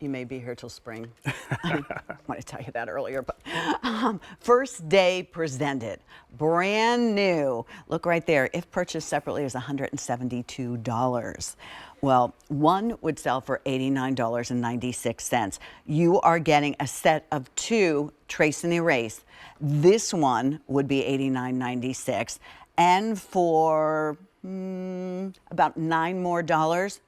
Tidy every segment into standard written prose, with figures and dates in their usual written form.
You may be here till spring. I want to tell you that earlier, but first day presented, brand new. Look right there. If purchased separately, is $172. Well, one would sell for $89.96. You are getting a set of 2 Trace and Erase. This one would be $89.96, and for about $9 more,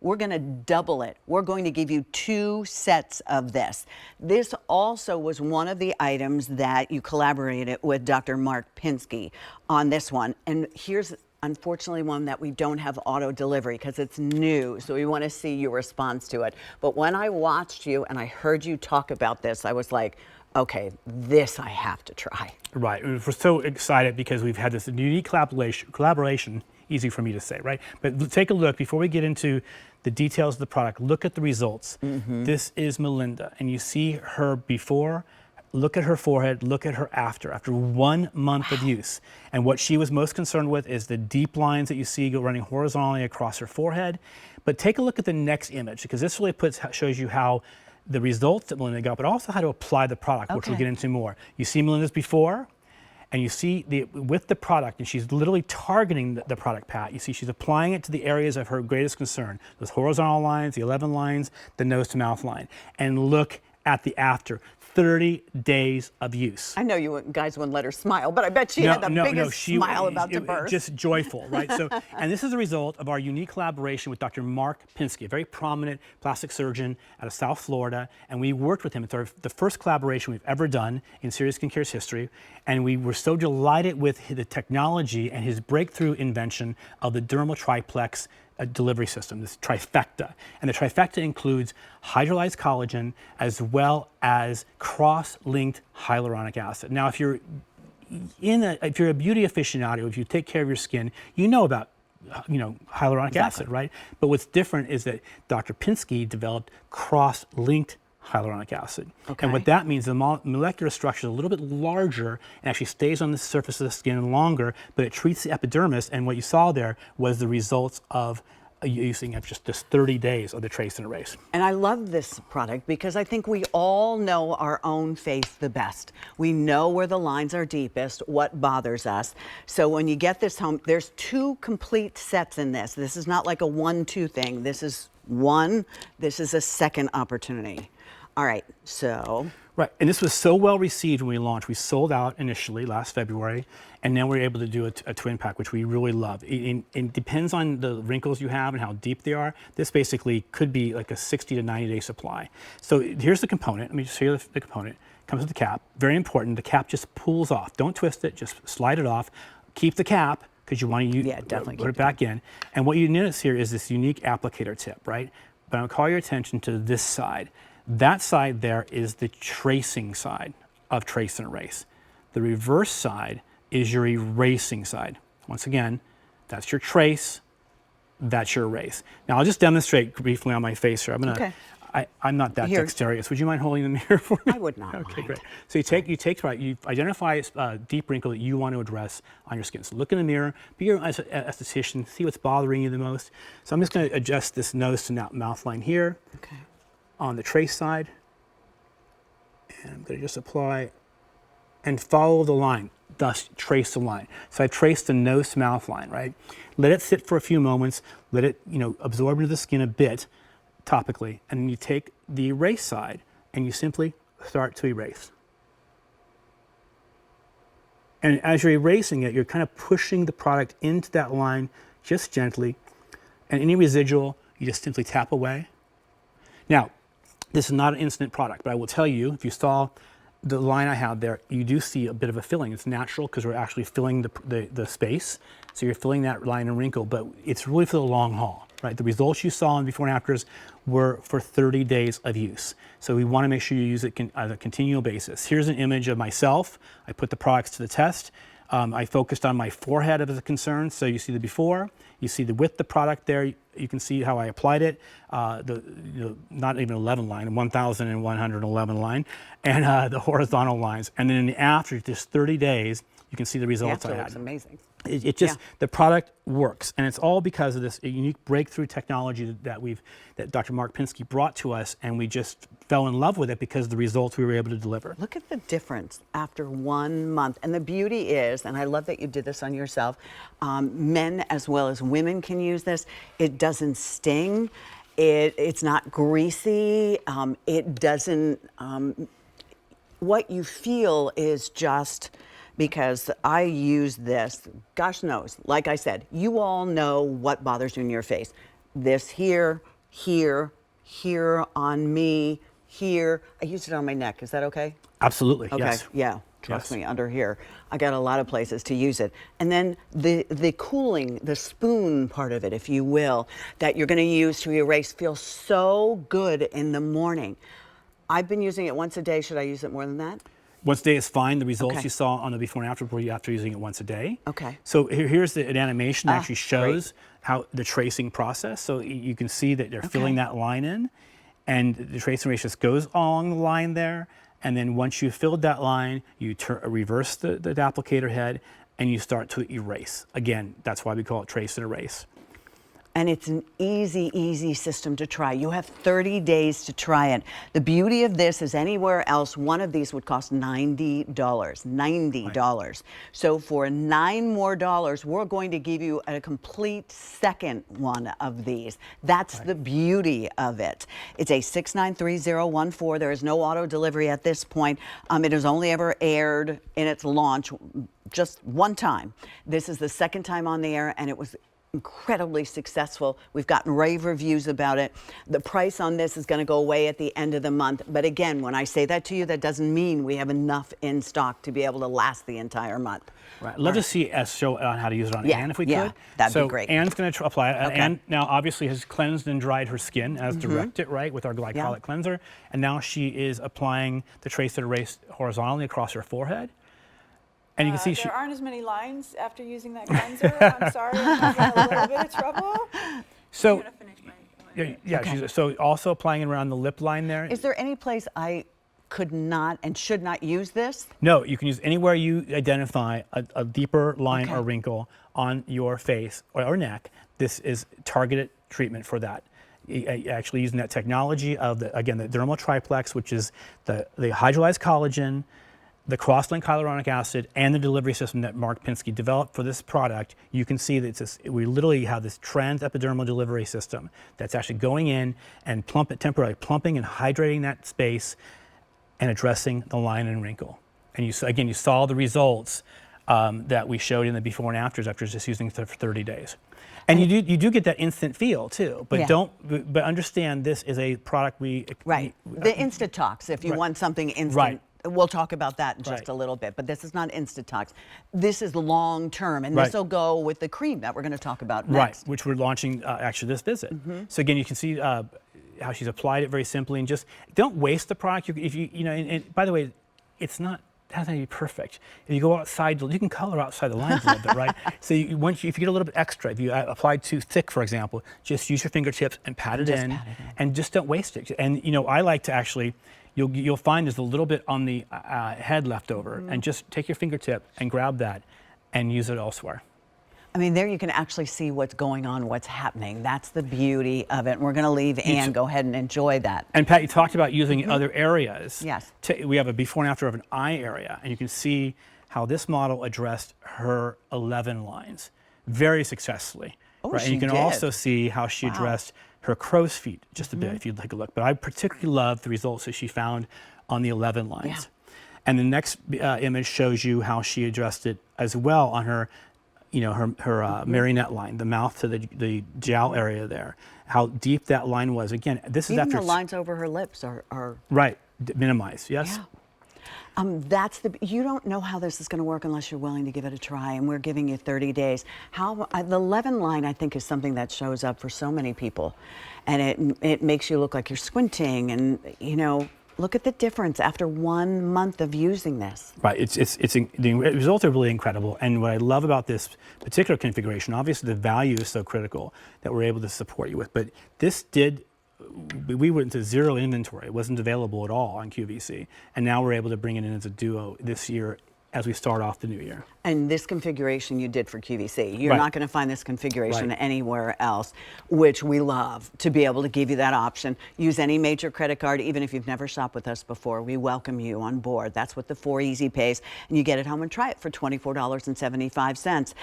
we're going to double it. We're going to give you 2 sets of this. This also was one of the items that you collaborated with Dr. Mark Pinsky on this one. And here's unfortunately one that we don't have auto delivery because it's new. So we want to see your response to it. But when I watched you and I heard you talk about this, I was like, okay, this I have to try. Right. We're so excited because we've had this unique collaboration, easy for me to say, right? But take a look, before we get into the details of the product, look at the results. This is Melinda, and you see her before. Look at her forehead, look at her after 1 month of use. And what she was most concerned with is the deep lines that you see go running horizontally across her forehead. But take a look at the next image, because this really shows you how the results that Melinda got, but also how to apply the product, which we'll get into more. You see Melinda's before, and you see with the product, and she's literally targeting the product, Pat. You see she's applying it to the areas of her greatest concern, those horizontal lines, the 11 lines, the nose to mouth line. And look at the after. 30 days of use. I know you guys wouldn't let her smile, but I bet she had the biggest smile about to burst. Just joyful, right? So, and this is a result of our unique collaboration with Dr. Mark Pinsky, a very prominent plastic surgeon out of South Florida, and we worked with him. It's the first collaboration we've ever done in Serious Skincare's history, and we were so delighted with the technology and his breakthrough invention of the DERMATRIPLEX delivery system, this trifecta. And the trifecta includes hydrolyzed collagen as well as cross-linked hyaluronic acid. Now, if you're a beauty aficionado, if you take care of your skin, you know about hyaluronic acid, right? But what's different is that Dr. Pinsky developed cross-linked hyaluronic acid. And what that means, the molecular structure is a little bit larger and actually stays on the surface of the skin longer, but it treats the epidermis, and what you saw there was the results of using just 30 days of the Trace and Erase. And I love this product because I think we all know our own face the best. We know where the lines are deepest, what bothers us. So when you get this home, there's 2 complete sets in this. This is not like a 1-2 thing. This is one, this is a second opportunity. All right, so. Right, and this was so well received when we launched. We sold out initially last February, and then we were able to do a twin pack, which we really love. It depends on the wrinkles you have and how deep they are. This basically could be like a 60 to 90 day supply. So here's the component. Let me just show you the component. It comes with the cap. Very important, the cap just pulls off. Don't twist it, just slide it off. Keep the cap, because you want to put it back in. And what you notice here is this unique applicator tip, right? But I'll call your attention to this side. That side there is the tracing side of Trace and Erase. The reverse side is your erasing side. Once again, that's your trace, that's your erase. Now I'll just demonstrate briefly on my face here. I'm not that dexterous. Would you mind holding the mirror for me? I would not. Okay, great. So you identify a deep wrinkle that you want to address on your skin. So look in the mirror, be your esthetician, see what's bothering you the most. So I'm just going to adjust this nose to mouth line here. Okay. On the trace side, and I'm going to just apply and follow the line, thus trace the line. So I traced the nose to mouth line, right? Let it sit for a few moments, let it absorb into the skin a bit topically, and then you take the erase side and you simply start to erase. And as you're erasing it, you're kind of pushing the product into that line just gently, and any residual, you just simply tap away. Now, this is not an instant product, but I will tell you, if you saw the line I had there, you do see a bit of a filling. It's natural because we're actually filling the space. So you're filling that line and wrinkle, but it's really for the long haul, right? The results you saw in before and afters were for 30 days of use. So we want to make sure you use it on a continual basis. Here's an image of myself. I put the products to the test. I focused on my forehead as a concern. So you see the before, you see the with the product there. You can see how I applied it. Not even 11 line, 1,111 line, and the horizontal lines. And then in the after just 30 days, You can see the The results after I looks had. amazing. It just, the product works, and it's all because of this unique breakthrough technology that Dr. Mark Pinsky brought to us, and we just fell in love with it because of the results we were able to deliver. Look at the difference after 1 month. And the beauty is, and I love that you did this on yourself, men as well as women can use this. It doesn't sting. It's not greasy. It doesn't, what you feel is just, because I use this, gosh knows, like I said, you all know what bothers you in your face. This here, here, here on me, here. I use it on my neck. Is that okay? Absolutely, Okay, yes. yeah. Trust Yes. me, under here. I got a lot of places to use it. And then the cooling, the spoon part of it, if you will, that you're gonna use to erase feels so good in the morning. I've been using it once a day. Should I use it more than that? Once a day is fine. The results Okay. you saw on the before and after were after using it once a day. Okay. So here's an animation that actually great. shows how the tracing process. So you can see that they're filling that line in, and the tracing erase just goes along the line there. And then once you've filled that line, you reverse the applicator head, and you start to erase. Again, that's why we call it trace and erase. And it's an easy, easy system to try. You have 30 days to try it. The beauty of this is anywhere else, one of these would cost $90. $90. So for $9 more, we're going to give you a complete second one of these. That's the beauty of it. It's a 693014. There is no auto delivery at this point. It has only ever aired in its launch just one time. This is the second time on the air, and it was incredibly successful. We've gotten rave reviews about it. The price on this is going to go away at the end of the month. But again, when I say that to you, that doesn't mean we have enough in stock to be able to last the entire month. Right. Love to see us show on how to use it on Yeah, Anne if we yeah, could. that'd be so great. Anne's going to apply it. Okay. Anne now obviously has cleansed and dried her skin as directed, right, with our glycolic cleanser. And now she is applying the Trace Erase horizontally across her forehead. And you can see there aren't as many lines after using that cleanser. I'm sorry, I'm having a little bit of trouble. so I'm gonna finish my yeah, she's so also applying it around the lip line there. Is there any place I could not and should not use this? No, you can use anywhere you identify a deeper line Okay. or wrinkle on your face or neck. This is targeted treatment for that. Actually using that technology of the DERMATRIPLEX, which is the hydrolyzed collagen, the cross-linked hyaluronic acid, and the delivery system that Mark Pinsky developed for this product. You can see that we literally have this trans-epidermal delivery system that's actually going in and temporarily plumping and hydrating that space and addressing the line and wrinkle. And you saw the results that we showed in the before and afters after just using it for 30 days. And you do get that instant feel too, but but understand this is a product the Instatox, if you want something instant. Right. We'll talk about that in just a little bit, but this is not Instatox. This is long term, and this will go with the cream that we're going to talk about next. Right, which we're launching actually this visit. So again, you can see how she's applied it very simply, and just don't waste the product. And by the way, it doesn't have to be perfect. If you go outside, you can color outside the lines a little bit, right? So if you get a little bit extra, if you apply too thick, for example, just use your fingertips and pat it in, and just don't waste it. And I like to actually. You'll find there's a little bit on the head left over, and just take your fingertip and grab that and use it elsewhere. I mean, there you can actually see what's going on, what's happening. That's the beauty of it. And we're going to leave Anne go ahead and enjoy that. And Pat, you talked about using other areas. Yes. We have a before and after of an eye area, and you can see how this model addressed her 11 lines very successfully. Oh, right? And she you can did. also see how she addressed her crow's feet just a bit if you'd take a look. But I particularly love the results that she found on the 11 lines. Yeah. And the next image shows you how she addressed it as well on her, her marionette line, the mouth to the jowl area there, how deep that line was. Again, this is Even after the lines over her lips are right, minimized. Yes. Yeah. You don't know how this is going to work unless you're willing to give it a try, and we're giving you 30 days. The 11 line, I think, is something that shows up for so many people, and it makes you look like you're squinting, and look at the difference after 1 month of using this. Right, the results are really incredible, and what I love about this particular configuration, obviously the value is so critical that we're able to support you with, but we went to zero inventory. It wasn't available at all on QVC. And now we're able to bring it in as a duo this year as we start off the new year. And this configuration you did for QVC. You're Right. not going to find this configuration Right. anywhere else, which we love to be able to give you that option. Use any major credit card, even if you've never shopped with us before. We welcome you on board. That's what the 4 Easy pays. And you get it home and try it for $24.75.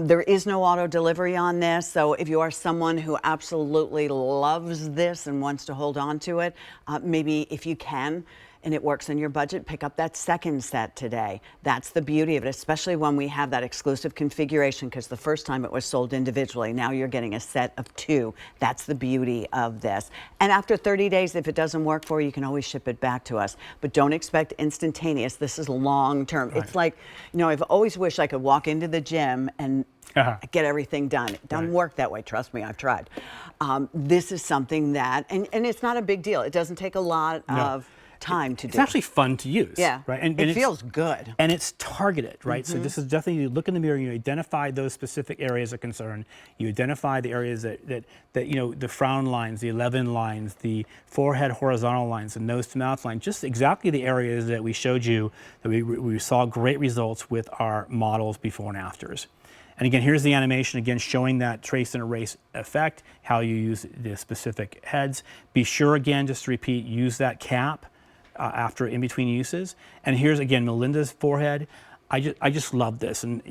There is no auto delivery on this, so if you are someone who absolutely loves this and wants to hold on to it, maybe if you can, and it works in your budget, pick up that second set today. That's the beauty of it, especially when we have that exclusive configuration, because the first time it was sold individually. Now you're getting a set of 2. That's the beauty of this. And after 30 days, if it doesn't work for you, you can always ship it back to us. But don't expect instantaneous. This is long term. Right. It's like, you know, I've always wished I could walk into the gym and get everything done. It doesn't work that way. Trust me, I've tried. This is something that, and it's not a big deal. It doesn't take a lot of time to do. It's actually fun to use. Yeah, right? And it feels good. And it's targeted, right? So this is definitely, you look in the mirror, you identify those specific areas of concern. You identify the areas that you know, the frown lines, the 11 lines, the forehead horizontal lines, the nose to mouth line, just exactly the areas that we showed you, that we saw great results with our models before and afters. And again, here's the animation, again, showing that trace and erase effect, how you use the specific heads. Be sure, again, just to repeat, use that cap after in between uses. And here's again Melinda's forehead. I just love this, and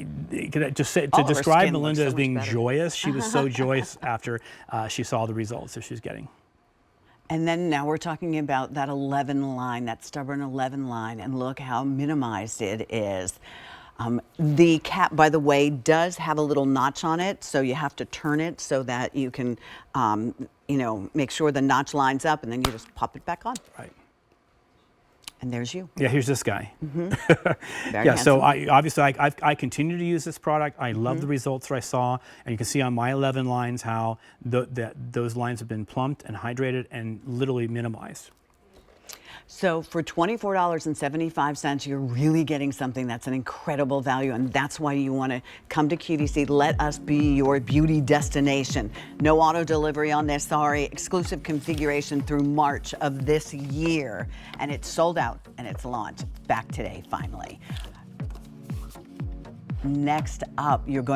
just to All of her describe skin Melinda looks as so being much better. joyous, she was so joyous after she saw the results that she was getting. And then now we're talking about that 11 line, that stubborn 11 line, and look how minimized it is. The cap, by the way, does have a little notch on it, so you have to turn it so that you can, you know, make sure the notch lines up, and then you just pop it back on. Right. And there's you. Yeah, here's this guy. Very Yeah, so handsome. I continue to use this product. I love the results that I saw, and you can see on my 11 lines how those lines have been plumped and hydrated and literally minimized. So for $24.75, you're really getting something that's an incredible value, and that's why you want to come to QVC. Let us be your beauty destination. No auto delivery on this, sorry. Exclusive configuration through March of this year, and it's sold out and it's launched back today, finally. Next up, you're going